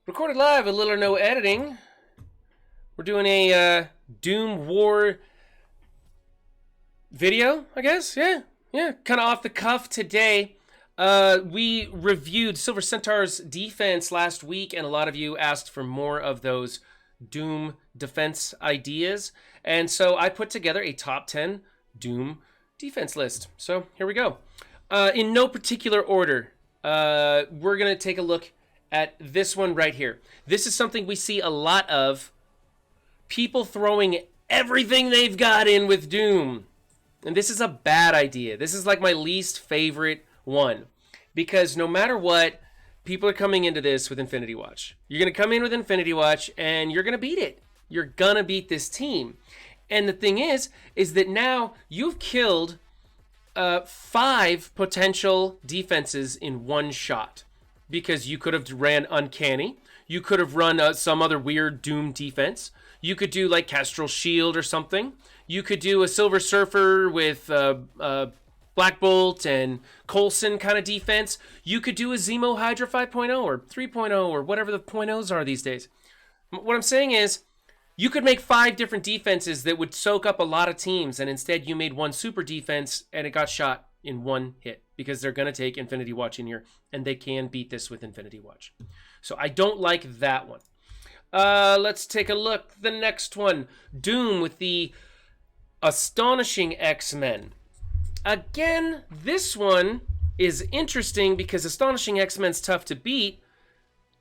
Recorded live with little or no editing. We're doing a Doom War video, I guess. Yeah. Kind of off the cuff today. We reviewed Silver Centaur's defense last week, and a lot of you asked for more of those Doom defense ideas. And so I put together a top 10 Doom defense list. So here we go. In no particular order, we're going to take a look at this one right here. This is something we see a lot of. People throwing everything they've got in with Doom. And this is a bad idea. This is like my least favorite one. Because no matter what, people are coming into this with Infinity Watch. You're going to come in with Infinity Watch and you're going to beat it. You're going to beat this team. And the thing is that now you've killed 5 potential defenses in one shot. Because you could have ran Uncanny. You could have run some other weird Doom defense. You could do like Kestrel Shield or something. You could do a Silver Surfer with Black Bolt and Coulson kind of defense. You could do a Zemo Hydra 5.0 or 3.0 or whatever the .0s are these days. What I'm saying is, you could make 5 different defenses that would soak up a lot of teams, and instead you made one super defense and it got shot in one hit because they're going to take Infinity Watch in here, and they can beat this with Infinity Watch. So I don't like that one. Let's take a look. The next one, Doom with the Astonishing X-Men. Again, this one is interesting because Astonishing X-Men's tough to beat,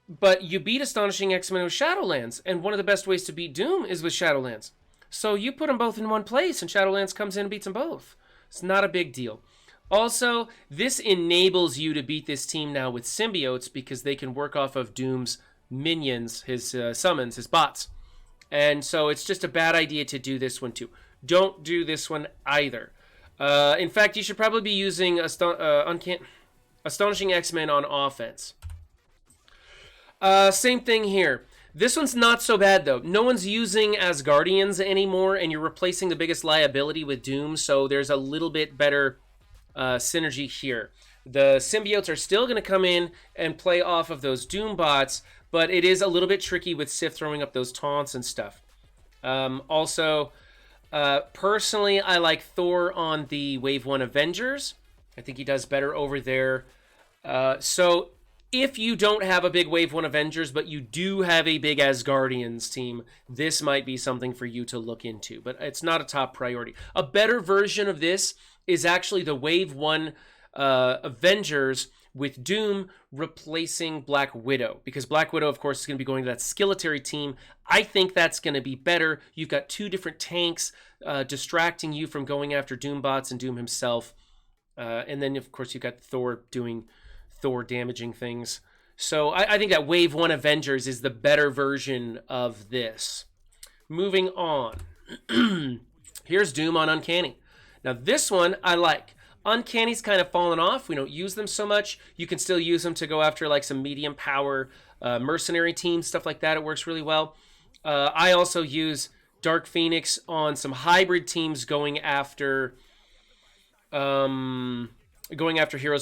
but you beat Astonishing X-Men with Shadowlands, and one of the best ways to beat Doom is with Shadowlands. So you put them both in one place, and Shadowlands comes in and beats them both. It's not a big deal. Also, this enables you to beat this team now with symbiotes because they can work off of Doom's minions, his summons, his bots. And so it's just a bad idea to do this one too. Don't do this one either. In fact, you should probably be using Astonishing X-Men on offense. Same thing here. This one's not so bad, though. No one's using Asgardians anymore, and you're replacing the biggest liability with Doom, so there's a little bit better synergy here. The symbiotes are still going to come in and play off of those Doom bots, but it is a little bit tricky with Sif throwing up those taunts and stuff. Also, personally, I like Thor on the Wave 1 Avengers. I think he does better over there. So if you don't have a big Wave 1 Avengers, but you do have a big Asgardians team, this might be something for you to look into, but it's not a top priority. A better version of this is actually the Wave 1 Avengers with Doom replacing Black Widow, because Black Widow, of course, is going to be going to that Skeletor team. I think that's going to be better. You've got 2 different tanks distracting you from going after Doom bots and Doom himself. And then, of course, you've got Thor doing Thor damaging things. So I think that Wave 1 Avengers is the better version of this. Moving on. Here's Doom on Uncanny. Now, this one I like. Uncanny's kind of fallen off. We don't use them so much. You can still use them to go after like some medium power mercenary teams, stuff like that. It works really well. I also use Dark Phoenix on some hybrid teams going after Heroes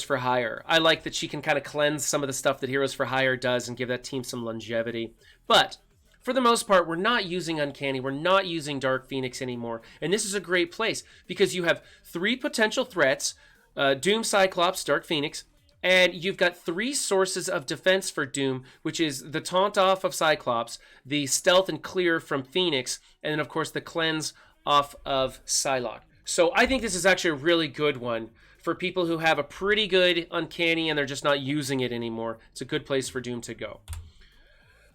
for Hire. I like that she can kind of cleanse some of the stuff that Heroes for Hire does and give that team some longevity. But for the most part, we're not using Uncanny. We're not using Dark Phoenix anymore. And this is a great place because you have 3 potential threats, Doom, Cyclops, Dark Phoenix, and you've got 3 sources of defense for Doom, which is the taunt off of Cyclops, the stealth and clear from Phoenix, and then, of course, the cleanse off of Psylocke. So I think this is actually a really good one for people who have a pretty good Uncanny and they're just not using it anymore. It's a good place for Doom to go.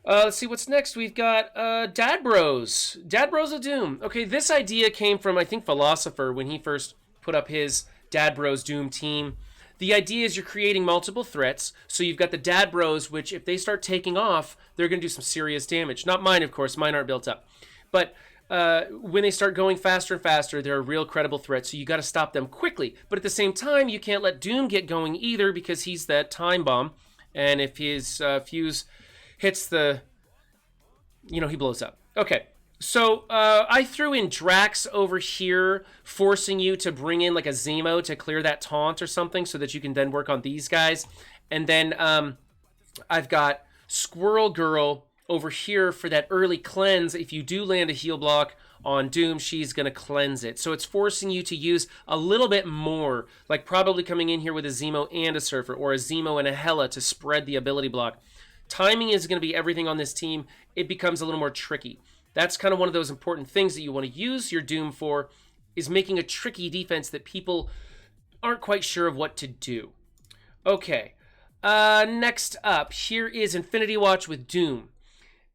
Let's see what's next. We've got Dad Bros. Dad Bros of Doom. Okay, this idea came from, I think, Philosopher when he first put up his Dad Bros Doom team. The idea is you're creating multiple threats. So you've got the Dad Bros, which if they start taking off, they're going to do some serious damage. Not mine, of course. Mine aren't built up. But when they start going faster and faster, they're a real credible threat. So you got to stop them quickly. But at the same time, you can't let Doom get going either because he's that time bomb. And if his fuse hits he blows up. Okay, so I threw in Drax over here, forcing you to bring in like a Zemo to clear that taunt or something so that you can then work on these guys. And then I've got Squirrel Girl over here for that early cleanse. If you do land a heal block on Doom, she's going to cleanse it. So it's forcing you to use a little bit more, like probably coming in here with a Zemo and a Surfer, or a Zemo and a Hela to spread the ability block. Timing is going to be everything on this team. It becomes a little more tricky. That's kind of one of those important things that you want to use your Doom for, is making a tricky defense that people aren't quite sure of what to do. Okay, next up, here is Infinity Watch with Doom.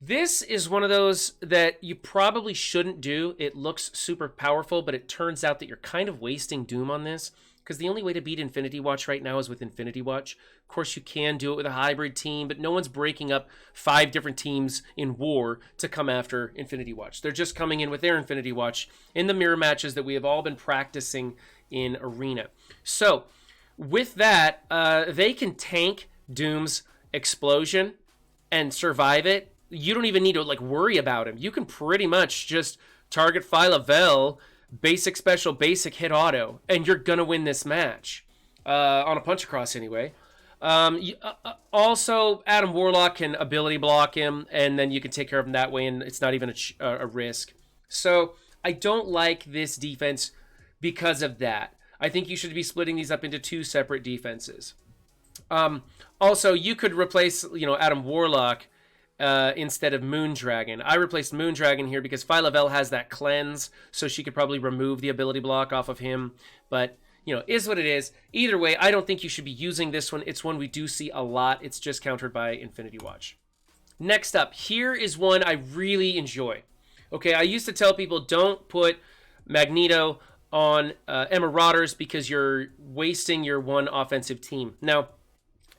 This is one of those that you probably shouldn't do. It looks super powerful, but it turns out that you're kind of wasting Doom on this, because the only way to beat Infinity Watch right now is with Infinity Watch. Of course, you can do it with a hybrid team, but no one's breaking up 5 different teams in war to come after Infinity Watch. They're just coming in with their Infinity Watch in the mirror matches that we have all been practicing in Arena. So, with that, they can tank Doom's explosion and survive it. You don't even need to like worry about him. You can pretty much just target Phyla-Vell, basic special, basic hit auto, and you're gonna win this match on a punch across anyway. Also, Adam Warlock can ability block him, and then you can take care of him that way, and it's not even a risk. So I don't like this defense because of that. I think you should be splitting these up into 2 separate defenses. Also, you could replace, Adam Warlock instead of Moondragon. I replaced Moondragon here because Phyla-Vell has that cleanse, so she could probably remove the ability block off of him. But, is what it is. Either way, I don't think you should be using this one. It's one we do see a lot. It's just countered by Infinity Watch. Next up, here is one I really enjoy. Okay, I used to tell people don't put Magneto on Marauders because you're wasting your one offensive team. Now,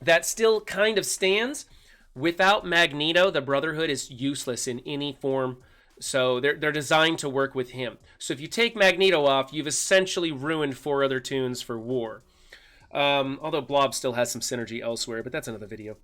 that still kind of stands. Without Magneto, the Brotherhood is useless in any form, so they're designed to work with him. So if you take Magneto off, you've essentially ruined 4 other toons for war. Although Blob still has some synergy elsewhere, but that's another video.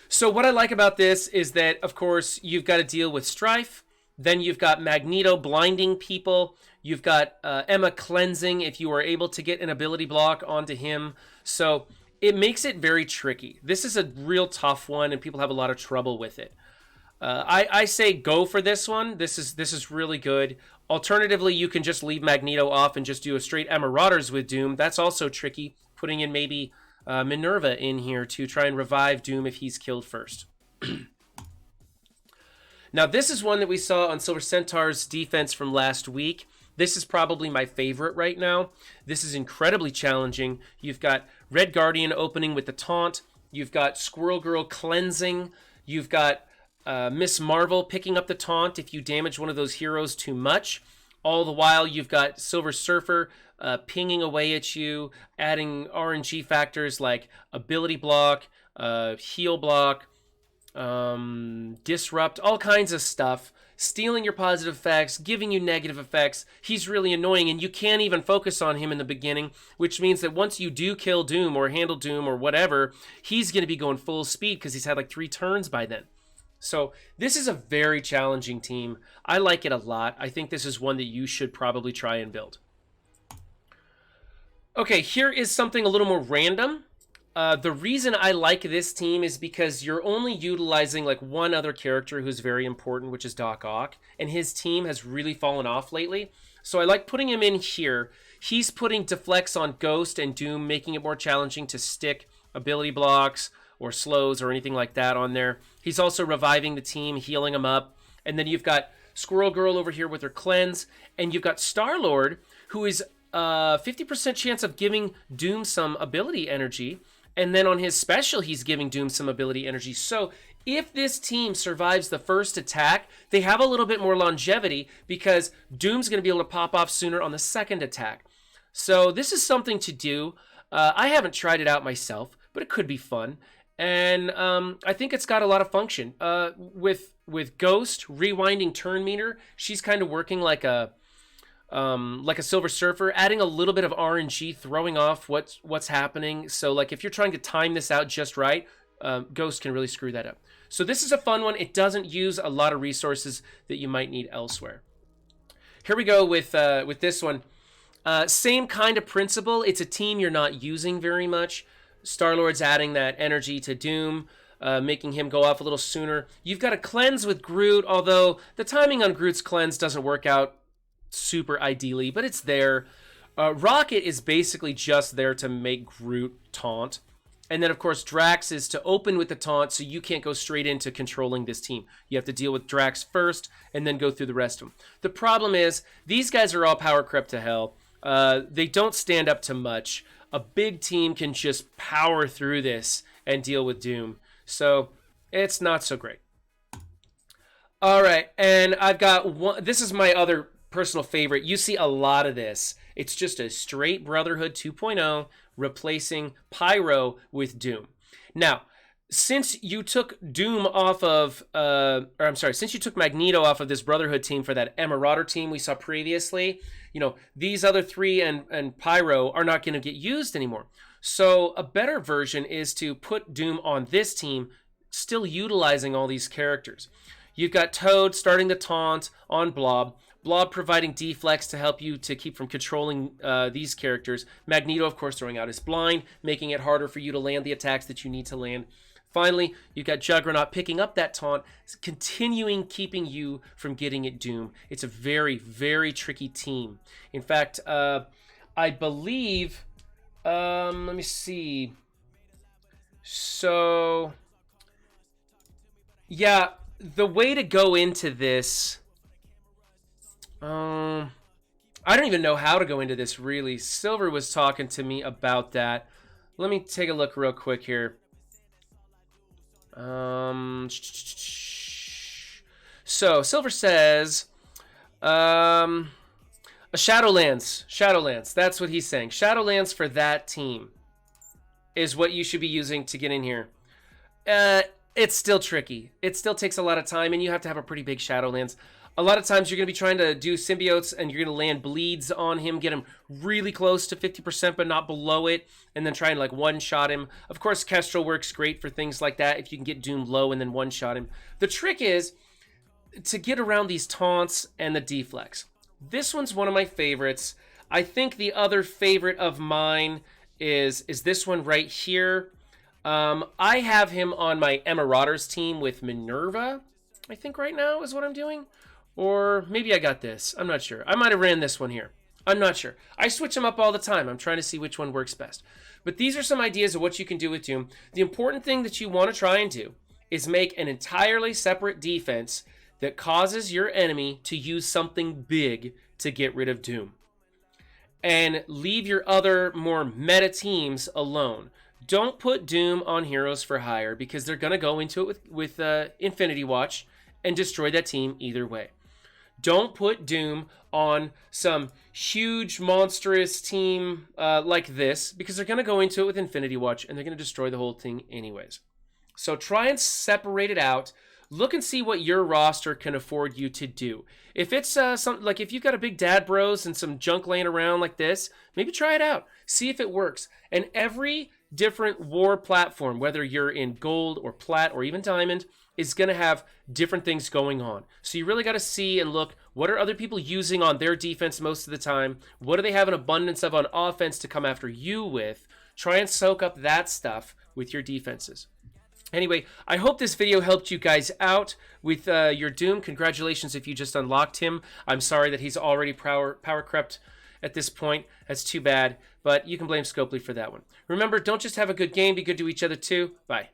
So what I like about this is that, of course, you've got to deal with Strife. Then you've got Magneto blinding people. You've got Emma cleansing if you are able to get an ability block onto him. So it makes it very tricky. This is a real tough one, and people have a lot of trouble with it. I say go for this one. This is really good. Alternatively, you can just leave Magneto off and just do a straight Marauders with Doom. That's also tricky, putting in maybe Minerva in here to try and revive Doom if he's killed first. Now, this is one that we saw on Silver Centaur's defense from last week. This is probably my favorite right now. This is incredibly challenging. You've got Red Guardian opening with the taunt. You've got Squirrel Girl cleansing. You've got Miss Marvel picking up the taunt if you damage one of those heroes too much. All the while, you've got Silver Surfer pinging away at you, adding RNG factors like ability block, heal block, disrupt, all kinds of stuff, stealing your positive effects, giving you negative effects. He's really annoying, and you can't even focus on him in the beginning, which means that once you do kill Doom or handle Doom or whatever, he's going to be going full speed because he's had like 3 turns by then. So this is a very challenging team. I like it a lot. I think this is one that you should probably try and build. Okay, here is something a little more random. The reason I like this team is because you're only utilizing like one other character who's very important, which is Doc Ock, and his team has really fallen off lately. So I like putting him in here. He's putting Deflects on Ghost and Doom, making it more challenging to stick ability blocks or slows or anything like that on there. He's also reviving the team, healing them up. And then you've got Squirrel Girl over here with her cleanse, and you've got Star-Lord, who is 50% chance of giving Doom some ability energy. And then on his special, he's giving Doom some ability energy. So if this team survives the first attack, they have a little bit more longevity because Doom's going to be able to pop off sooner on the second attack. So this is something to do. I haven't tried it out myself, but it could be fun. And I think it's got a lot of function. With Ghost rewinding turn meter, she's kind of working like a Silver Surfer, adding a little bit of RNG, throwing off what's happening. So like if you're trying to time this out just right, Ghost can really screw that up. So this is a fun one. It doesn't use a lot of resources that you might need elsewhere. Here we go with this one. Same kind of principle. It's a team you're not using very much. Star-Lord's adding that energy to Doom. making him go off a little sooner. You've got a cleanse with Groot, although the timing on Groot's cleanse doesn't work out super ideally, but it's there. Rocket is basically just there to make Groot taunt. And then, of course, Drax is to open with the taunt, so you can't go straight into controlling this team. You have to deal with Drax first, and then go through the rest of them. The problem is, these guys are all power crept to hell. They don't stand up to much. A big team can just power through this and deal with Doom. So, it's not so great. All right, and I've got one. This is my other personal favorite. You see a lot of this. It's just a straight Brotherhood 2.0 replacing Pyro with Doom. Now, since you took Doom off of, since you took Magneto off of this Brotherhood team for that Marauder team we saw previously, you know, these other three and Pyro are not going to get used anymore. So a better version is to put Doom on this team, still utilizing all these characters. You've got Toad starting the taunt on Blob. Blob providing deflex to help you to keep from controlling these characters. Magneto, of course, throwing out his blind, making it harder for you to land the attacks that you need to land. Finally, you've got Juggernaut picking up that taunt, continuing keeping you from getting it Doom. It's a very, very tricky team. In fact, I believe, let me see. So, yeah, the way to go into this... I don't even know how to go into this, really. Silver was talking to me about that. Let me take a look real quick here. So, Silver says, a Shadowlands. Shadowlands, that's what he's saying. Shadowlands for that team is what you should be using to get in here. It's still tricky. It still takes a lot of time, and you have to have a pretty big Shadowlands. A lot of times you're going to be trying to do symbiotes and you're going to land bleeds on him, get him really close to 50% but not below it, and then try and like one-shot him. Of course, Kestrel works great for things like that if you can get Doom low and then one-shot him. The trick is to get around these taunts and the deflex. This one's one of my favorites. I think the other favorite of mine is this one right here. I have him on my Marauders team with Minerva, I think right now is what I'm doing. Or maybe I got this. I'm not sure. I might have ran this one here. I'm not sure. I switch them up all the time. I'm trying to see which one works best. But these are some ideas of what you can do with Doom. The important thing that you want to try and do is make an entirely separate defense that causes your enemy to use something big to get rid of Doom. And leave your other more meta teams alone. Don't put Doom on Heroes for Hire because they're going to go into it with Infinity Watch and destroy that team either way. Don't put Doom on some huge, monstrous team like this because they're going to go into it with Infinity Watch and they're going to destroy the whole thing anyways. So try and separate it out. Look and see what your roster can afford you to do. If it's something like if you've got a big Dad Bros and some junk laying around like this, maybe try it out. See if it works. And every different war platform, whether you're in gold or plat or even diamond, is going to have different things going on. So you really got to see and look, what are other people using on their defense most of the time? What do they have an abundance of on offense to come after you with? Try and soak up that stuff with your defenses. Anyway, I hope this video helped you guys out with your Doom. Congratulations if you just unlocked him. I'm sorry that he's already power crept at this point. That's too bad, but you can blame Scopely for that one. Remember, don't just have a good game, be good to each other too. Bye.